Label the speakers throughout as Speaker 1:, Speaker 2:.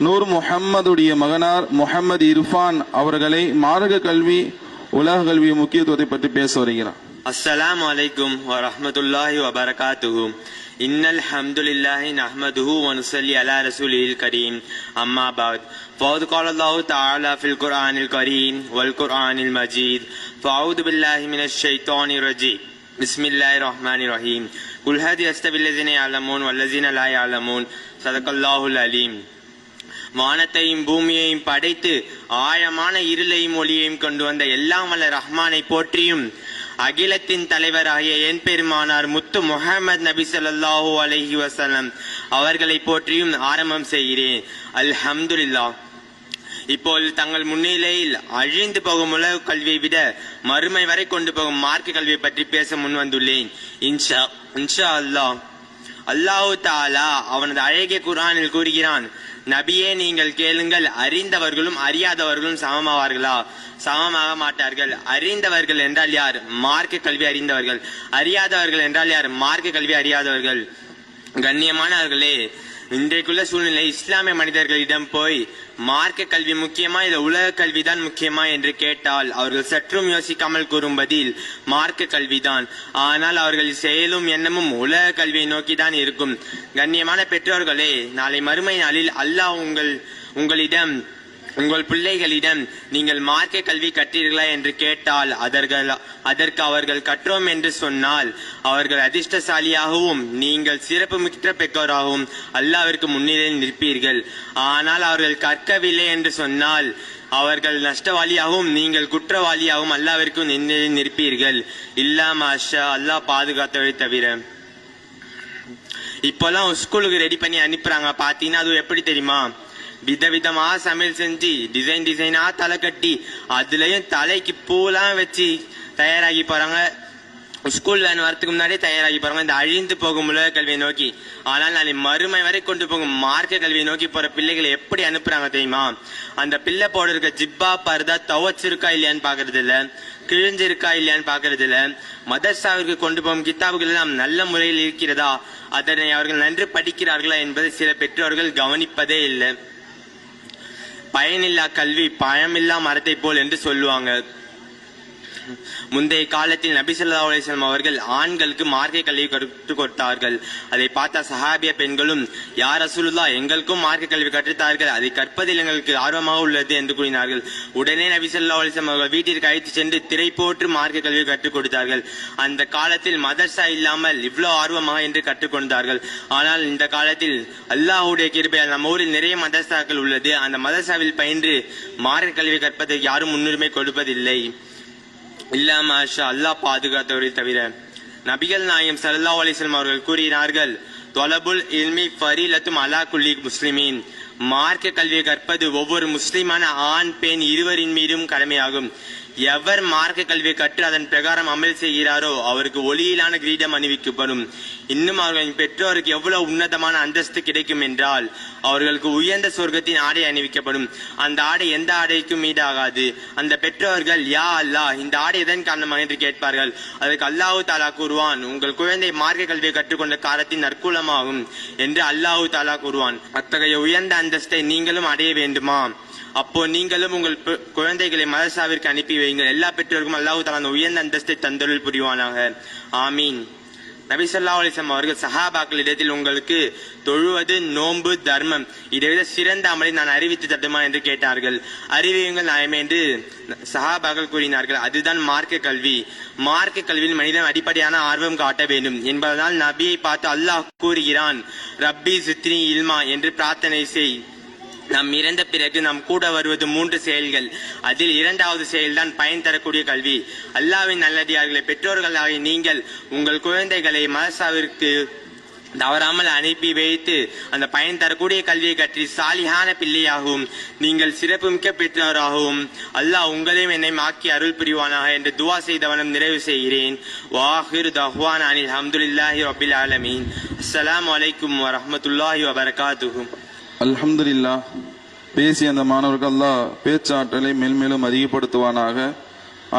Speaker 1: நூர் முஹம்மதுடைய மகனார் முஹம்மது இர்ஃபான் அவர்களை மார்க்க கல்வி உலக கல்வி முக்கியத்துவத்தை பற்றி பேச வருகிறார்.
Speaker 2: அஸ்ஸலாமு அலைக்கும் வரஹ்மத்துல்லாஹி வபரகாத்துஹு. இன்னல் ஹம்துலில்லாஹி நஹ்மதுஹு வ நுஸல்லி அலா ரசூலில் கரீம். அம்மா பஅத். ஃபௌத் قال الله تعالى في القرآن الكريم والقرآن المجيد. فأعوذ بالله من الشيطان الرجيم. بسم الله الرحمن الرحيم. قل هل يستوي الذين يعلمون والذين لا يعلمون. صدق الله العليم. வானத்தையும் பூமியையும் படைத்து ஆழமான இருளையும் ஒளியையும் கொண்டு வந்த எல்லாம் வல்ல ரஹ்மானை போற்றியும் அகிலத்தின் தலைவராகிய என் பெருமானார் முத்து முஹம்மது நபி ஸல்லல்லாஹு அலைஹி வஸல்லம் அவர்களை போற்றியும் ஆரம்பம் செய்கிறேன். அல்ஹம்துலில்லாஹ். இப்போது தங்கள் முன்னிலையில் அழிந்து போகும் உலக கல்வியை விட மறுமை வரை கொண்டு போகும் மார்க்க கல்வியை பற்றி பேச முன் வந்துள்ளேன். இன்ஷா அல்லாஹ். அல்லாஹு தஆலா அவனது அழகிய குர்ஆனில் கூறுகிறான், நபியே நீங்கள் கேளுங்கள், அறிந்தவர்களும் அறியாதவர்களும் சமமாவார்களா? சமமாக மாட்டார்கள். அறிந்தவர்கள் என்றால் யார்? மார்க்க கல்வி அறிந்தவர்கள். அறியாதவர்கள் என்றால் யார்? மார்க்க கல்வி அறியாதவர்கள். கண்ணியமானவர்களே, இன்றைக்குள்ள சூழ்நிலை இஸ்லாமிய மனிதர்களிடம் போய் மார்க்க கல்வி முக்கியமா இல்ல உலக கல்விதான் முக்கியமா என்று கேட்டால் அவர்கள் சற்றும் யோசிக்காமல் கூறும் பதில் மார்க்க கல்விதான். ஆனால் அவர்கள் செயலும் எண்ணமும் உலக கல்வியை நோக்கிதான் இருக்கும். கண்ணியமான பெற்றோர்களே, நாளை மறுமை நாளில் அல்லாஹ் உங்களிடம் உங்கள் பிள்ளைகளிடம் நீங்கள் மார்க்க கல்வி கற்றீர்களா என்று கேட்டால் அதற்கு அவர்கள் கற்றோம் என்று சொன்னால் அவர்கள் அதிர்ஷ்டசாலியாகவும் நீங்கள் சிறப்பு மிக்க பெற்றோராகவும் அல்லாஹ்விற்கு முன்னிலையில் நிற்பீர்கள். ஆனால் அவர்கள் கற்கவில்லை என்று சொன்னால் அவர்கள் நஷ்டவாளியாகவும் நீங்கள் குற்றவாளியாகவும் அல்லாஹ்விற்கு முன்னிலையில் நிற்பீர்கள். இல்லா மாஷா அல்லாஹ் பாதுகாத்தவை தவிர. இப்பெல்லாம் ஸ்கூலுக்கு ரெடி பண்ணி அனுப்புறாங்க. பாத்தீங்கன்னா அது எப்படி தெரியுமா? விதவிதமா சமையல் செஞ்சு டிசைனா தலை கட்டி அதுலயும் தலைக்கு பூலாம் வச்சு தயாராகி போறாங்க. ஸ்கூல் வேன் வரத்துக்கு முன்னாடியே தயாராகி போறாங்க இந்த அழிந்து போகும் உலக கல்வியை நோக்கி. ஆனால் நாளை மறுமை வரை கொண்டு போகும் மார்க்க கல்வியை நோக்கி போற பிள்ளைகளை எப்படி அனுப்புறாங்க தெரியுமா? அந்த பிள்ளை போட இருக்க ஜிப்பா பருதா துவச்சிருக்கா இல்லையான்னு பாக்குறது இல்ல, கிழிஞ்சிருக்கா இல்லையான்னு பாக்குறது இல்ல, மதர்சாவிற்கு கொண்டு போகும் கித்தாபுகள் எல்லாம் நல்ல முறையில் இருக்கிறதா, அதனை அவர்கள் நன்று படிக்கிறார்களா என்பதை சில பெற்றோர்கள் கவனிப்பதே இல்லை. பயனில்லா கல்வி பழமில்லா மரத்தை போல் என்று சொல்லுவாங்க. முந்தைய காலத்தில் நபி ஸல்லல்லாஹு அலைஹி வஸல்லம் அவர்கள் ஆண்களுக்கு மார்க்க கல்வி கற்றுக் கொடுத்தார்கள். அதை பார்த்த சஹாபிய பெண்களும், யா ரசூலுல்லாஹ், எங்களுக்கும் மார்க்க கல்வி கற்றுத்தார்கள், அதை கற்பதில் எங்களுக்கு ஆர்வமாக உள்ளது என்று கூறினார்கள். உடனே நபி ஸல்லல்லாஹு அலைஹி வஸல்லம் அவர்கள் வீட்டிற்கு அழைத்து சென்று திரை போற்று மார்க்க கல்வி கற்றுக் கொடுத்தார்கள். அந்த காலத்தில் மதர்சா இல்லாமல் இவ்வளவு ஆர்வமாக என்று கற்றுக்கொண்டார்கள். ஆனால் இந்த காலத்தில் அல்லாஹ்வுடைய கிருபையால் நம்ம ஊரில் நிறைய மதர்சாக்கள் உள்ளது. அந்த மதர்சாவில் பயின்று மார்க்க கல்வி கற்பதற்கு யாரும் முன்னுரிமை கொடுப்பதில்லை. இல்லா மாஷா அல்லாஹ் பாதுகாத்தவரை தவிர. நபிகள் நாயகம் ஸல்லல்லாஹு அலைஹி வஸல்லம் அவர்கள் கூறினார்கள், தொலபுல் இல்மி ஃபரீலத்தும் அலா குல்லி முஸ்லிமீன். மார்க்க கல்வியை கற்பது ஒவ்வொரு முஸ்லிமான ஆண் பெண் இருவரின் மீதும் கடமையாகும். எவர் மார்க்க கல்வியை கற்று அதன் பிரகாரம் அமல் செய்கிறாரோ அவருக்கு ஒளியிலான கிரீடம் அணிவிக்கப்படும். இன்னும் அவர்களின் பெற்றோருக்கு எவ்வளவு உன்னதமான அந்தஸ்து கிடைக்கும் என்றால் அவர்களுக்கு உயர்ந்த சொர்க்கத்தின் ஆடை அணிவிக்கப்படும். அந்த ஆடை எந்த ஆடைக்கும் ஈடாகாது. அந்த பெற்றோர்கள், யா அல்லாஹ், இந்த ஆடை எதன் காரணமாக என்று கேட்பார்கள். அதற்கு அல்லாஹு தாலா கூறுவான், உங்கள் குழந்தை மார்க்க கல்வியை கற்றுக்கொண்ட காலத்தின் நற்குலமாகும் என்று அல்லாஹு தாலா கூறுவான். அத்தகைய உயர்ந்த அந்தஸ்தை நீங்களும் அடைய வேண்டுமா? அப்போ நீங்களும் உங்கள் குழந்தைகளை மதரசாவிற்கு அனுப்பி வையுங்கள். எல்லா பெற்றோருக்கும் அல்லாஹ் தஆலா அந்த உயர்ந்த அந்தஸ்தை தந்தருள் புரிவானாக. ஆமீன். நபி ஸல்லல்லாஹு அலைஹி வஸல்லம் அவர்கள் சஹாபாக்களிடத்தில், உங்களுக்கு தொழுவது, நோன்பு, தர்மம் இதைவிட சிறந்த அமலை நான் அறிவித்து தட்டுமா என்று கேட்டார்கள். அறிவியுங்கள் நாயமே என்று சஹாபாக்கள் கூறினார்கள். அதுதான் மார்க்க கல்வி. மார்க்க கல்வியில் மனிதன் அடிப்படையான ஆர்வம் காட்ட வேண்டும் என்பதனால் நபியை பார்த்து அல்லாஹ் கூறுகிறான், ரப்பி ஸித்னி இல்மா என்று பிரார்த்தனை செய். நாம் இறந்த பிறகு நாம் கூட வருவது 3 செயல்கள். அதில் 2வது செயல்தான் பயன் தரக்கூடிய கல்வி. அல்லாஹ்வின் நல்லடியார்களை, பெற்றோர்களாகிய நீங்கள் உங்கள் குழந்தைகளை மதரசாவிற்கு தவறாமல் அனுப்பி வைத்து அந்த பயன் தரக்கூடிய கல்வியை கற்றி சாலிஹான பிள்ளையாகவும் நீங்கள் சிறப்புமிக்க பெற்றோராகவும் அல்லாஹ் உங்களையும் என்னையும் ஆக்கி அருள் புரிவானாக என்று துவா செய்தவனும் நிறைவு செய்கிறேன். வாஹிர் தஹ்வானா அனில் ஹம்துலில்லாஹி ரப்பில் ஆலமீன். அஸ்ஸலாமு அலைக்கும் வரஹ்மத்துல்லாஹி வபரகாத்துஹு.
Speaker 1: அல்ஹம்துலில்லாஹ். பேசிய அந்த மாணவர்கள் அல்லாஹ் பேச்சாற்றலை மேல்மேலும் அதிகப்படுத்துவானாக.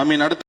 Speaker 1: ஆமீன். அடுத்த